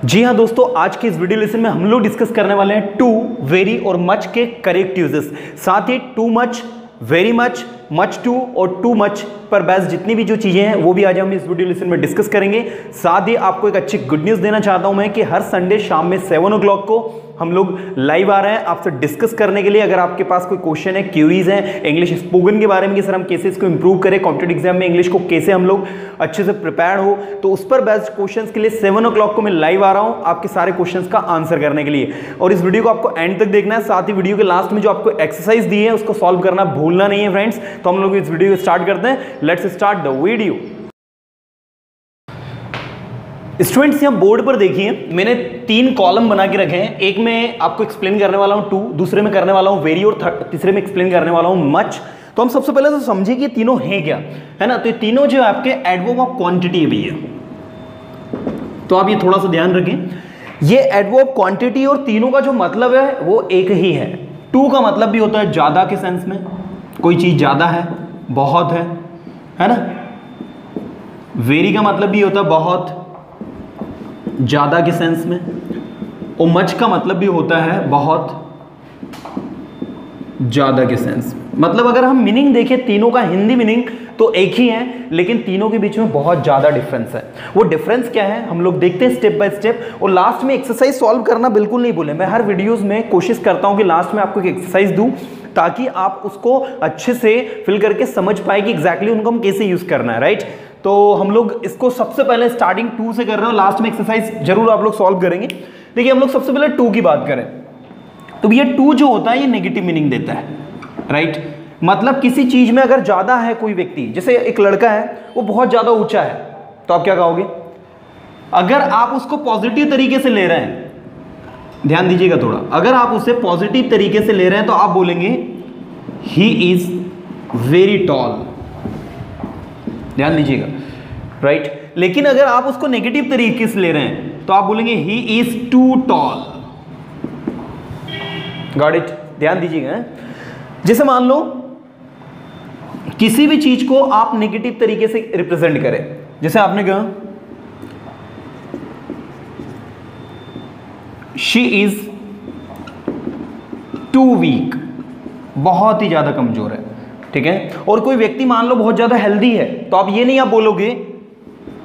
जी हाँ दोस्तों, आज के इस वीडियो लेसन में हम लोग डिस्कस करने वाले हैं टू, वेरी और मच के करेक्ट यूजेस। साथ ही too much, very much too और टू मच पर बेस्ड जितनी भी जो चीजें हैं वो भी आज हम इस वीडियो लेसन में डिस्कस करेंगे। साथ ही आपको एक अच्छी गुड न्यूज देना चाहता हूं मैं कि हर संडे शाम में 7 o'clock को हम लोग लाइव आ रहे हैं आपसे डिस्कस करने के लिए। अगर आपके पास कोई क्वेश्चन है, क्यूरीज है इंग्लिश स्पोकन के बारे में कि सर हम कैसे इसको इंप्रूव करें, कॉम्पिटिटिव एग्जाम में इंग्लिश को कैसे हम लोग अच्छे से प्रिपेयर हो, तो उस पर बेस्ड क्वेश्चंस के लिए 7 o'clock को मैं लाइव आ रहा हूं आपके सारे क्वेश्चंस का आंसर करने के लिए। और इस वीडियो को आपको एंड तक देखना है। साथ ही वीडियो के लास्ट में जो आपको एक्सरसाइज दी है उसको सॉल्व करना भूलना नहीं है फ्रेंड्स। तो हम लोग इस वीडियो को स्टार्ट करते हैं। Let's start the video. Students यहां बोर्ड पर देखिए, मैंने 3 कॉलम बना के रखे हैं। एक में आपको एक्सप्लेन करने वाला हूं टू, दूसरे में करने वाला हूं वेरी और तीसरे में एक्सप्लेन करने वाला हूं मच। तो हम सबसे पहले तो समझे कि ये तीनों हैं क्या, है ना। तो ये तीनों जो आपके एडवर्ब ऑफ क्वांटिटी भी है, तो आप ये थोड़ा सा ध्यान रखें। ये एडवर्ब ऑफ क्वांटिटी और तीनों का जो मतलब है वो एक ही है। टू का मतलब भी होता है ज्यादा के सेंस में, कोई चीज ज्यादा है, बहुत है ना। वेरी का मतलब भी होता है बहुत, ज्यादा के सेंस में। और मच का मतलब भी होता है बहुत, ज्यादा के सेंस में। मतलब अगर हम मीनिंग देखें तीनों का, हिंदी मीनिंग तो एक ही है, लेकिन तीनों के बीच में बहुत ज्यादा डिफरेंस है। वो डिफरेंस क्या है हम लोग देखते हैं स्टेप बाय स्टेप। और लास्ट में एक्सरसाइज सॉल्व करना बिल्कुल नहीं भूलें। मैं हर वीडियोस में कोशिश करता हूं कि लास्ट में आपको एक एक्सरसाइज दूं ताकि आप उसको अच्छे से फिल करके समझ पाए कि एग्जैक्टली उनको हम कैसे यूज करना है, राइट। तो हम लोग इसको सबसे पहले स्टार्टिंग टू से कर रहे हो, लास्ट में एक्सरसाइज जरूर आप लोग सॉल्व करेंगे। देखिए हम लोग सबसे पहले टू की बात करें तो ये टू जो होता है ये नेगेटिव मीनिंग देता है, राइट। मतलब किसी चीज में अगर ज्यादा है कोई व्यक्ति, जैसे एक लड़का है वो बहुत ज्यादा ऊंचा है, तो आप क्या कहोगे। अगर आप उसको पॉजिटिव तरीके से ले रहे हैं, ध्यान दीजिएगा थोड़ा, अगर आप उसे पॉजिटिव तरीके से ले रहे हैं तो आप बोलेंगे ही इज वेरी टॉल, ध्यान दीजिएगा, राइट। लेकिन अगर आप उसको नेगेटिव तरीके से ले रहे हैं तो आप बोलेंगे he is too tall. Got it, ध्यान दीजिएगा। जैसे मान लो किसी भी चीज को आप नेगेटिव तरीके से रिप्रेजेंट करें, जैसे आपने कहा शी इज टू वीक, बहुत ही ज्यादा कमजोर है, ठीक है। और कोई व्यक्ति मान लो बहुत ज्यादा हेल्दी है, तो आप ये नहीं आप बोलोगे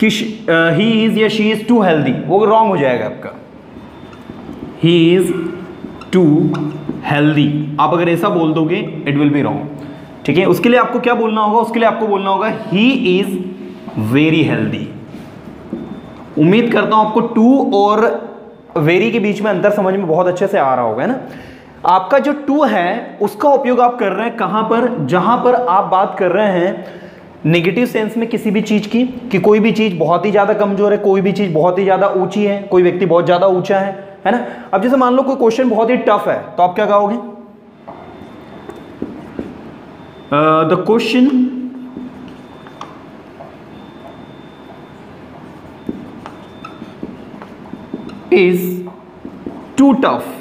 कि ही इज या शी इज टू हेल्दी, वो रॉन्ग हो जाएगा आपका। ही इज टू हेल्दी, आप अगर ऐसा बोल दोगे इट विल बी रॉन्ग, ठीक है। उसके लिए आपको क्या बोलना होगा, उसके लिए आपको बोलना होगा ही इज वेरी हेल्दी। उम्मीद करता हूं आपको टू और वेरी के बीच में अंतर समझ में बहुत अच्छे से आ रहा होगा, है ना। आपका जो टू है उसका उपयोग आप कर रहे हैं कहां पर, जहां पर आप बात कर रहे हैं नेगेटिव सेंस में किसी भी चीज की, कि कोई भी चीज बहुत ही ज्यादा कमजोर है, कोई भी चीज बहुत ही ज्यादा ऊंची है, कोई व्यक्ति बहुत ज्यादा ऊंचा है ना। अब जैसे मान लो कोई क्वेश्चन बहुत ही टफ है, तो आप क्या कहोगे, the question is too tough.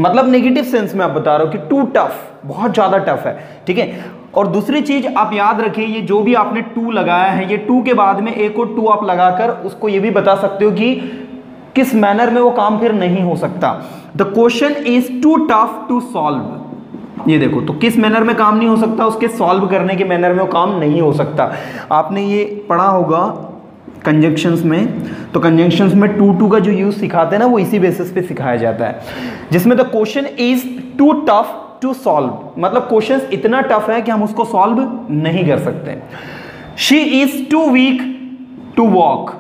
मतलब नेगेटिव सेंस में आप बता रहे हो कि टू टफ, बहुत ज्यादा टफ है, ठीक है। और दूसरी चीज आप याद रखिए, ये जो भी आपने टू लगाया है, ये टू के बाद में एक और टू आप लगाकर उसको ये भी बता सकते हो कि किस मैनर में वो काम फिर नहीं हो सकता। The question is too tough to solve, ये देखो, तो किस मैनर में काम नहीं हो सकता, उसके सॉल्व करने के मैनर में वो काम नहीं हो सकता। आपने ये पढ़ा होगा कंजंक्शंस में, तो कंजंक्शंस में टू टू का जो यूज सिखाते हैं ना, वो इसी बेसिस पे सिखाया जाता है, जिसमें the question is too tough to solve, मतलब क्वेश्चन इतना टफ है कि हम उसको सॉल्व नहीं कर सकते। She is too weak to walk,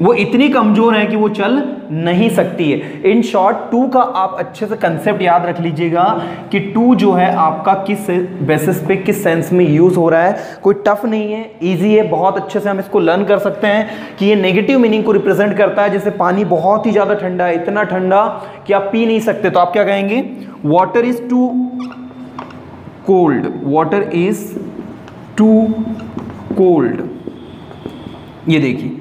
वो इतनी कमजोर है कि वो चल नहीं सकती है। इन शॉर्ट टू का आप अच्छे से कंसेप्ट याद रख लीजिएगा कि टू जो है आपका किस बेसिस पे, किस सेंस में यूज हो रहा है। कोई टफ नहीं है, इजी है, बहुत अच्छे से हम इसको लर्न कर सकते हैं कि ये नेगेटिव मीनिंग को रिप्रेजेंट करता है। जैसे पानी बहुत ही ज्यादा ठंडा है, इतना ठंडा कि आप पी नहीं सकते, तो आप क्या कहेंगे, water is too cold, water is too cold, ये देखिए,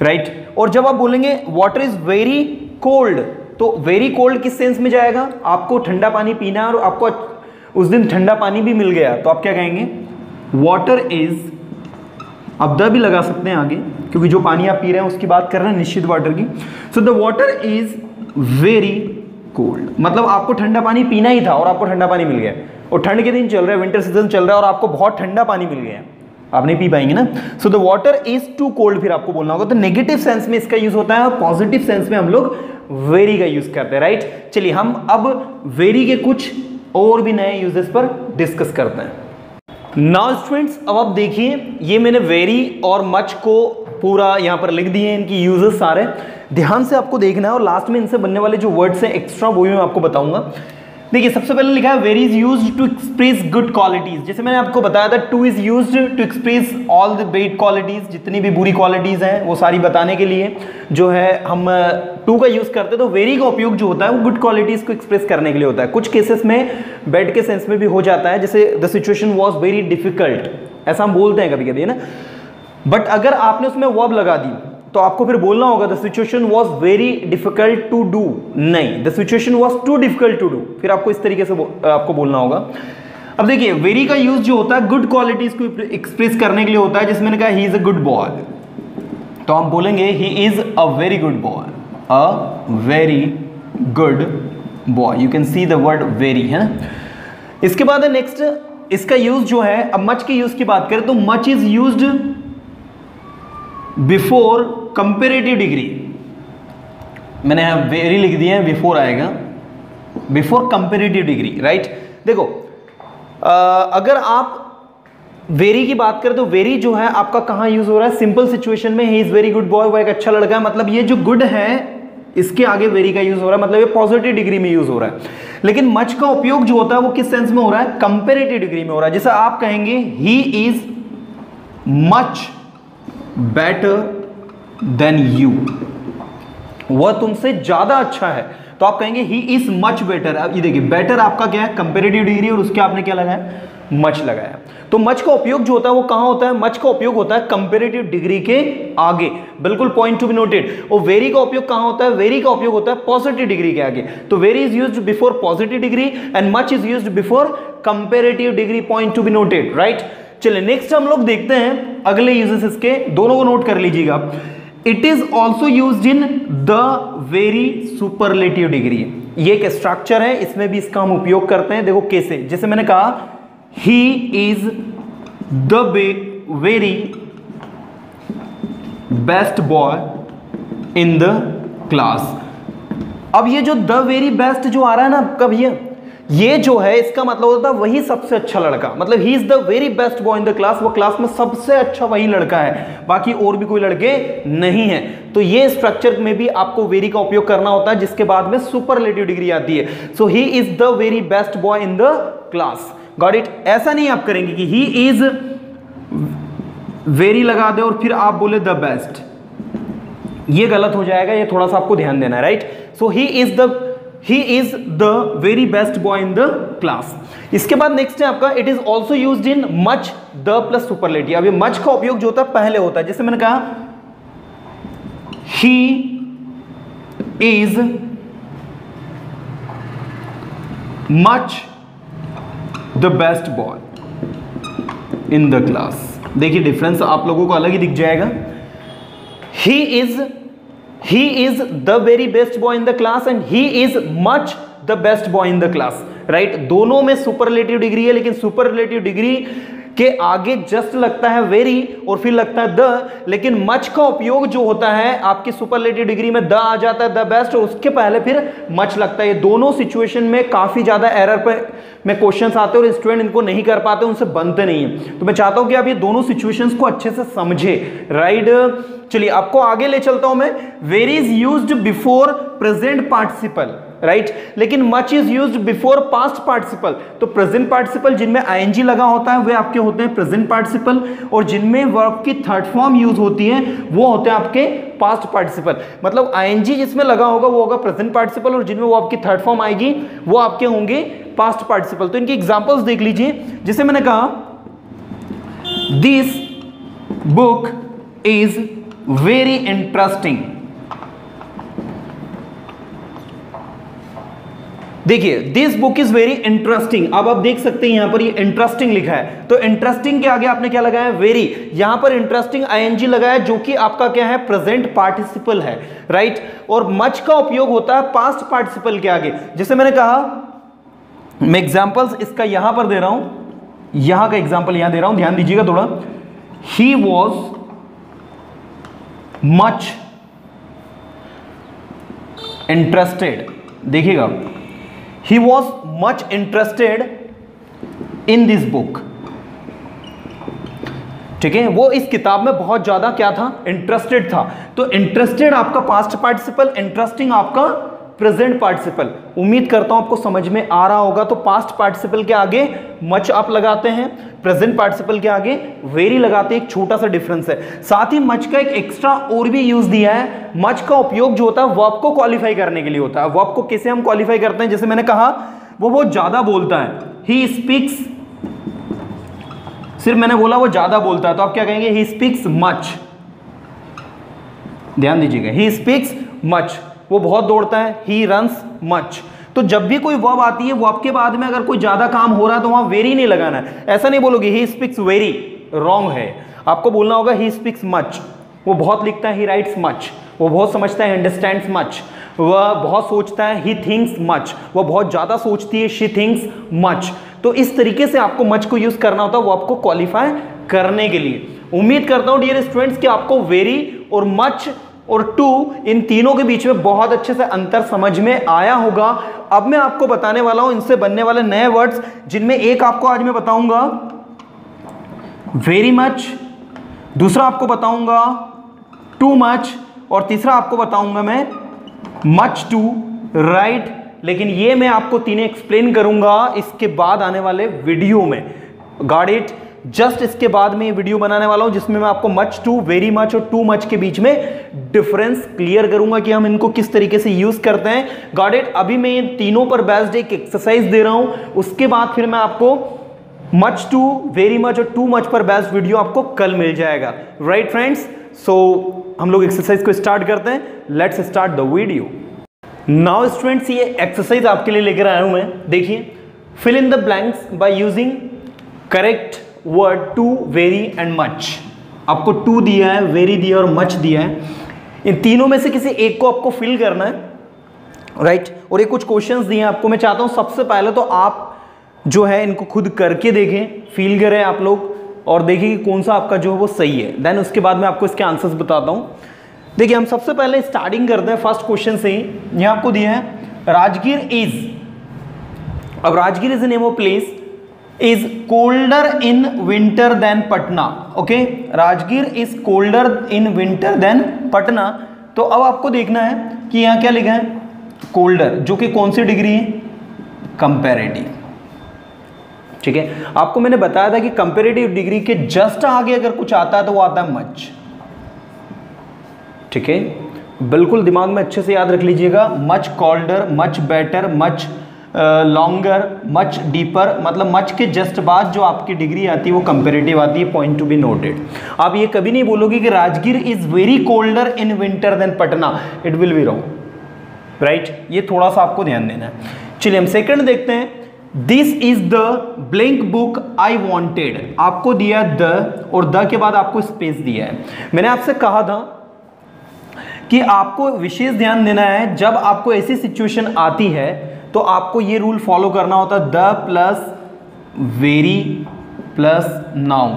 राइट। और जब आप बोलेंगे वाटर इज वेरी कोल्ड, तो वेरी कोल्ड किस सेंस में जाएगा, आपको ठंडा पानी पीना है और आपको उस दिन ठंडा पानी भी मिल गया, तो आप क्या कहेंगे, वाटर इज आप द भी लगा सकते हैं आगे, क्योंकि जो पानी आप पी रहे हैं उसकी बात कर रहे हैं, निश्चित वाटर की। सो the water is very cold, मतलब आपको ठंडा पानी पीना ही था और आपको ठंडा पानी मिल गया, और ठंड के दिन चल रहे हैं, विंटर सीजन चल रहा है और आपको बहुत ठंडा पानी मिल गया, आप नहीं पी पाएंगे ना। So the water is too cold, फिर आपको बोलना होगा। तो नेगेटिव सेंस में इसका यूज होता है और पॉजिटिव सेंस में हम लोग वेरी का यूज करते हैं, राइट। चलिए हम अब वेरी के कुछ और भी नए यूजेस पर डिस्कस करते हैं। नाउ स्टूडेंट्स, अब आप देखिए, ये मैंने वेरी और मच को पूरा यहाँ पर लिख दिए, इनकी यूजेस सारे ध्यान से आपको देखना है, और लास्ट में इनसे बनने वाले जो वर्ड्स हैं एक्स्ट्रा वो भी मैं आपको बताऊंगा। देखिए सबसे पहले लिखा है very is used to express good qualities, जैसे मैंने आपको बताया था too is used to express all the bad qualities, जितनी भी बुरी क्वालिटीज हैं वो सारी बताने के लिए जो है हम टू का यूज करते हैं। तो वेरी का उपयोग जो होता है वो गुड क्वालिटीज को एक्सप्रेस करने के लिए होता है। कुछ केसेस में बैड के सेंस में भी हो जाता है, जैसे the situation was very difficult, ऐसा हम बोलते हैं कभी कभी, है ना। बट अगर आपने उसमें वर्ब लगा दी तो आपको फिर बोलना होगा the situation was very difficult to do, नहीं, the situation was too difficult to do, फिर आपको इस तरीके से आपको बोलना होगा। अब देखिए वेरी का यूज जो होता है गुड क्वालिटीज को एक्सप्रेस करने के लिए होता है, जिसमें मैंने कहा he is a good boy, तो हम बोलेंगे he is a very good boy, a very good boy, you can see the word very, है ना। इसके बाद है नेक्स्ट, इसका यूज जो है, अब मच के यूज की बात करें तो much is used before comparative degree, मैंने यहां वेरी लिख दिया है, बिफोर आएगा, बिफोर कंपेरेटिव डिग्री, राइट। देखो अगर आप वेरी की बात करें तो वेरी जो है आपका कहां यूज हो रहा है, सिंपल सिचुएशन में, he is very good boy, वो एक अच्छा लड़का है, मतलब ये जो गुड है इसके आगे वेरी का यूज हो रहा है, मतलब ये पॉजिटिव डिग्री में यूज हो रहा है। लेकिन मच का उपयोग जो होता है वो किस सेंस में हो रहा है, कंपेरेटिव डिग्री में हो रहा है। जैसे आप कहेंगे he is much better than you, वह तुमसे ज्यादा अच्छा है, तो आप कहेंगे ही इज मच बेटर। अब ये देखिए बेटर आपका क्या है, कंपेरेटिव डिग्री, और उसके आपने क्या लगाया, मच लगाया। तो मच का उपयोग जो होता है वो कहां होता है, मच का उपयोग होता है कंपेरेटिव डिग्री के आगे, बिल्कुल पॉइंट टू बी नोटेड। और वेरी का उपयोग कहां होता है, वेरी का उपयोग होता है पॉजिटिव डिग्री के आगे। तो very is used before positive degree and much is used before comparative degree, point to be noted, right. चलिए नेक्स्ट हम लोग देखते हैं अगले यूजेस इसके, दोनों को नोट कर लीजिएगा। It is also used in the very superlative degree, ये एक स्ट्रक्चर है, इसमें भी इसका हम उपयोग करते हैं। देखो कैसे, जैसे मैंने कहा ही is the very best boy in the class. अब ये जो द वेरी बेस्ट जो आ रहा है ना कब, ये जो है इसका मतलब होता है वही सबसे अच्छा लड़का, मतलब ही is the very best boy in the class, वो क्लास में सबसे अच्छा वही लड़का है, बाकी और भी कोई लड़के नहीं है। तो ये स्ट्रक्चर में भी आपको वेरी का उपयोग करना होता है, जिसके बाद में सुपरलेटिव डिग्री आती है। So he is the very best boy in the class, got it. ऐसा नहीं आप करेंगे कि ही इज वेरी लगा दे और फिर आप बोले द बेस्ट, ये गलत हो जाएगा, ये थोड़ा सा आपको ध्यान देना है, right. So he is the very best boy in the class. इसके बाद नेक्स्ट है आपका it is also used in much the plus superlative. अब ये मच का उपयोग जो होता है पहले होता है, जैसे मैंने कहा he is much the best boy in the class. देखिए डिफरेंस आप लोगों को अलग ही दिख जाएगा। he is the very best boy in the class and he is much the best boy in the class, right। दोनों में सुपरलेटिव डिग्री है, लेकिन सुपरलेटिव डिग्री के आगे जस्ट लगता है वेरी और फिर लगता है द, लेकिन मच का उपयोग जो होता है आपकी सुपरलेटिव डिग्री में द आ जाता है द बेस्ट, और उसके पहले फिर मच लगता है। ये दोनों सिचुएशन में काफी ज्यादा एरर पे में क्वेश्चंस आते हैं और स्टूडेंट इनको नहीं कर पाते, उनसे बनते नहीं है। तो मैं चाहता हूं कि आप ये दोनों सिचुएशंस को अच्छे से समझे, राइट। चलिए आपको आगे ले चलता हूं मैं। Very is used before present participle, right, लेकिन much is used before past participle. तो प्रेजेंट पार्टिसिपल जिनमें आईएनजी लगा होता है वे आपके होते हैं प्रेजेंट पार्टिसिपल, और जिनमें वर्ब की थर्ड फॉर्म यूज होती है वो होते हैं आपके पास्ट पार्टिसिपल। मतलब आईएनजी जिसमें लगा होगा वो होगा प्रेजेंट पार्टिसिपल, और जिनमें वो आपकी थर्ड फॉर्म आएगी वो आपके होंगे पास्ट पार्टिसिपल। तो इनकी एग्जांपल्स देख लीजिए। जैसे मैंने कहा this book is very interesting, देखिए this book is very interesting, अब आप देख सकते हैं यहां पर ये इंटरेस्टिंग लिखा है, तो इंटरेस्टिंग के आगे आपने क्या लगाया, वेरी। यहां पर इंटरेस्टिंग आईएनजी लगाया जो कि आपका क्या है, प्रेजेंट पार्टिसिपल है, राइट। और मच का उपयोग होता है पास्ट पार्टिसिपल के आगे। जैसे मैंने कहा, मैं एग्जांपल्स इसका यहां पर दे रहा हूं, यहां का एग्जांपल यहां दे रहा हूं, ध्यान दीजिएगा थोड़ा। ही वॉज मच इंटरेस्टेड, देखिएगा, he was much interested in this book, ठीक है, वो इस किताब में बहुत ज्यादा क्या था, इंटरेस्टेड था। तो इंटरेस्टेड आपका पास्ट पार्टिसिपल, इंटरेस्टिंग आपका प्रेजेंट पार्टिसिपल। उम्मीद करता हूं आपको समझ में आ रहा होगा। तो पास्ट पार्टिसिपल के आगे मच आप लगाते हैं, प्रेजेंट पार्टिसिपल के आगे वेरी लगाते हैं, एक छोटा सा डिफरेंस है। साथ ही मच का एक एक्स्ट्रा और भी यूज दिया है। मच का उपयोग जो होता है वर्ब को क्वालिफाई करने के लिए होता है। वर्ब को कैसे हम क्वालिफाई करते हैं, जैसे मैंने कहा वो बहुत ज्यादा बोलता है, ही स्पीक्स, सिर्फ मैंने बोला वो ज्यादा बोलता है, तो आप क्या कहेंगे, ही स्पीक्स मच। ध्यान दीजिएगा, ही स्पीक्स मच, वो बहुत दौड़ता है, ही रन्स मच। तो जब भी कोई वर्ब आती है, वर्ब के बाद में अगर कोई ज्यादा काम हो रहा है तो वहां वेरी नहीं लगाना है। ऐसा नहीं बोलोगे ही स्पीक्स वेरी, रॉन्ग है। आपको बोलना होगा ही स्पीक्स मच, वो बहुत लिखता है, ही राइट्स मच, वो बहुत समझता है, अंडरस्टैंड्स मच, वह बहुत सोचता है, ही थिंक्स मच, वह बहुत ज्यादा सोचती है, शी थिंक्स मच। तो इस तरीके से आपको मच को यूज करना होता है वो आपको क्वालिफाई करने के लिए। उम्मीद करता हूं डियर स्टूडेंट्स कि आपको वेरी और मच और टू, इन तीनों के बीच में बहुत अच्छे से अंतर समझ में आया होगा। अब मैं आपको बताने वाला हूं इनसे बनने वाले नए वर्ड्स, जिनमें एक आपको आज मैं बताऊंगा वेरी मच, दूसरा आपको बताऊंगा टू मच, और तीसरा आपको बताऊंगा मैं मच टू, राइट। लेकिन ये मैं आपको तीनों एक्सप्लेन करूंगा इसके बाद आने वाले वीडियो में, गॉट इट। जस्ट इसके बाद में वीडियो बनाने वाला हूं जिसमें मैं आपको मच टू, वेरी मच और टू मच के बीच में डिफरेंस क्लियर करूंगा कि हम इनको किस तरीके से यूज करते हैं, गॉट इट। अभी मैं ये तीनों पर बेस्ड एक एक्सरसाइज दे रहा हूं, उसके बाद फिर मैं आपको मच टू, वेरी मच और टू मच पर बेस्ड वीडियो आपको कल मिल जाएगा, राइट फ्रेंड्स। सो हम लोग एक्सरसाइज को स्टार्ट करते हैं, let's start the video now students. ये एक्सरसाइज आपके लिए लेकर आया हूं मैं, देखिए, fill in the blanks by using correct word too, very and much. आपको टू दिया है, वेरी दिया और मच दिया है, इन तीनों में से किसी एक को आपको फिल करना है, राइट। और ये कुछ क्वेश्चंस दिए हैं आपको, मैं चाहता हूं सबसे पहले तो आप जो है इनको खुद करके देखें, फील करें आप लोग, और देखिए कि कौन सा आपका जो है वो सही है। देन उसके बाद मैं आपको इसके आंसर्स बताता हूं। देखिए हम सबसे पहले स्टार्टिंग करते हैं फर्स्ट क्वेश्चन से ही। यहां आपको दिया है राजगीर इज, अब Rajgir is the name of place, is colder in winter than Patna, okay. Rajgir is colder in winter than Patna. तो अब आपको देखना है कि यहां क्या लिखा है, कोल्डर, जो कि कौन सी डिग्री है, कंपैरेटिव, ठीक है। आपको मैंने बताया था कि कंपैरेटिव डिग्री के जस्ट आगे अगर कुछ आता है तो वो आता है मच, ठीक है। बिल्कुल दिमाग में अच्छे से याद रख लीजिएगा, much colder, much better, much longer, much deeper, मतलब मच के जस्ट बाद जो आपकी डिग्री आती है वो कंपैरेटिव आती है, पॉइंट टू बी नोटेड। आप ये कभी नहीं बोलोगे कि Rajgir is very colder in winter than Patna, it will be wrong, right. ये थोड़ा सा आपको ध्यान देना है। चलिए हम सेकंड देखते हैं, this is the blank book I wanted. आपको दिया द, और द के बाद आपको स्पेस दिया है। मैंने आपसे कहा था कि आपको विशेष ध्यान देना है, जब आपको ऐसी सिचुएशन आती है तो आपको ये रूल फॉलो करना होता है, the plus very plus noun.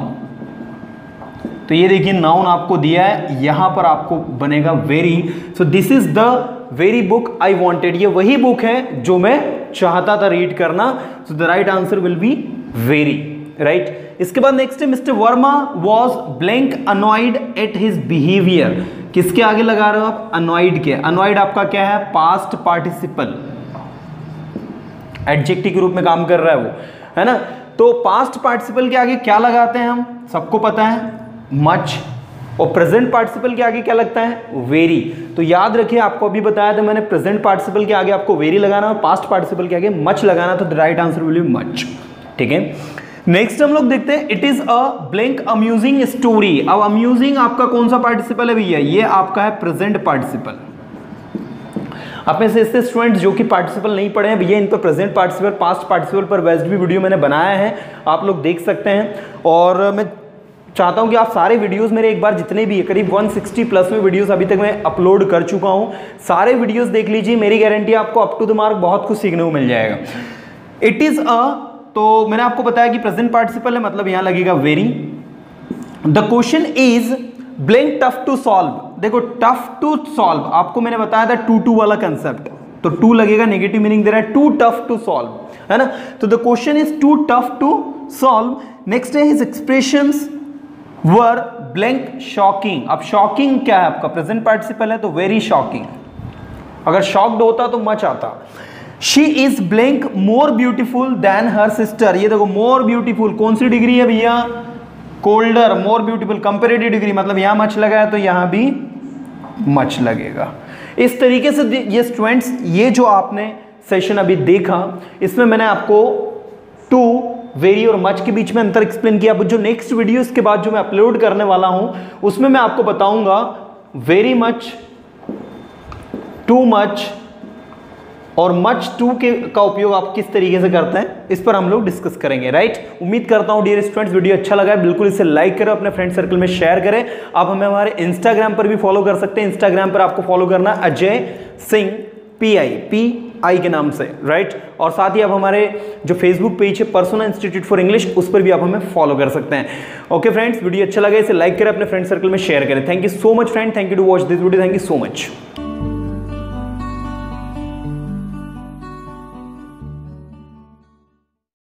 तो ये देखिए नाउन आपको दिया है, यहां पर आपको बनेगा very. So this is the very book I wanted, ये वही बुक है जो मैं चाहता था रीड करना। So the right answer will be very, right. इसके बाद नेक्स्ट है, mister Verma was blank annoyed at his behaviour. किसके आगे लगा रहे हो आप, अनॉयड के। अनॉयड आपका क्या है, पास्ट पार्टिसिपल, एडजेक्टिव के रूप में काम कर रहा है वो, है ना। तो पास्ट पार्टिसिपल के आगे क्या लगाते हैं हम, सबको पता है, मच। और प्रेजेंट पार्टिसिपल के आगे क्या लगता है, वेरी। तो याद रखिए, आपको अभी बताया था मैंने, प्रेजेंट पार्टिसिपल के आगे आपको वेरी लगाना है, पास्ट पार्टिसिपल के आगे मच लगाना, तो the right answer will be much, ठीक है। नेक्स्ट हम लोग देखते हैं, it is a blank amusing story. अब अम्यूजिंग आपका कौन सा पार्टिसिपल है भैया, ये आपका है प्रेजेंट पार्टिसिपल। आप में से ऐसे स्टूडेंट्स जो कि पार्टिसिपल नहीं पढ़े हैं भैया, इन पर प्रेजेंट पार्टिसिपल, पास्ट पार्टिसिपल पर बेस्ड भी वीडियो मैंने बनाया है, आप लोग देख सकते हैं। और मैं चाहता हूं कि आप सारे वीडियोस मेरे एक बार जितने भी करीब 160 प्लस में वीडियोस अभी तक मैं अपलोड कर चुका हूं, सारे वीडियोस देख लीजिए, मेरी गारंटी आपको अप टू द मार्क बहुत कुछ सीखने को मिल जाएगा। इट इज अ, तो मैंने आपको बताया कि प्रेजेंट पार्टिसिपल है, मतलब यहां लगेगा very. The question is blank tough to solve. देखो टफ टू सॉल्व आपको मैंने बताया था टू वाला कंसेप्ट, तो टू लगेगा, नेगेटिव मीनिंग दे रहा है, टू टफ टू सॉल्व, है ना। तो the question is too tough to solve. Next है his expressions were blank shocking. अब शॉकिंग क्या है आपका, प्रेजेंट पार्टिसिपल है तो वेरी शॉकिंग, अगर शॉक्ड होता तो मच आता। She is blank more beautiful then her sister. ये देखो मोर ब्यूटीफुल कौन सी डिग्री है भैया, colder, more beautiful comparative degree, मतलब यहां मच लगा है तो यहां भी मच लगेगा। इस तरीके से ये स्टूडेंट्स, ये जो आपने सेशन अभी देखा, इसमें मैंने आपको टू, वेरी और मच के बीच में अंतर एक्सप्लेन किया। अब जो नेक्स्ट वीडियो इसके बाद जो मैं अपलोड करने वाला हूं, उसमें मैं आपको बताऊंगा वेरी मच, टू मच और मच टू का उपयोग आप किस तरीके से करते हैं, इस पर हम लोग डिस्कस करेंगे, राइट। उम्मीद करता हूं डियर स्टूडेंट्स वीडियो अच्छा लगा है, बिल्कुल इसे लाइक करें, अपने फ्रेंड सर्कल में शेयर करें। आप हमें हमारे इंस्टाग्राम पर भी फॉलो कर सकते हैं, इंस्टाग्राम पर आपको फॉलो करना अजय सिंह PI के नाम से, राइट। और साथ ही आप हमारे जो फेसबुक पेज है पर्सोना इंस्टीट्यूट फॉर इंग्लिश, उस पर भी आप हमें फॉलो कर सकते हैं। ओके फ्रेंड्स, वीडियो अच्छा लगा इसे लाइक करें, अपने फ्रेंड सर्कल में शेयर करें। Thank you so much friend, thank you to watch this video, thank you so much.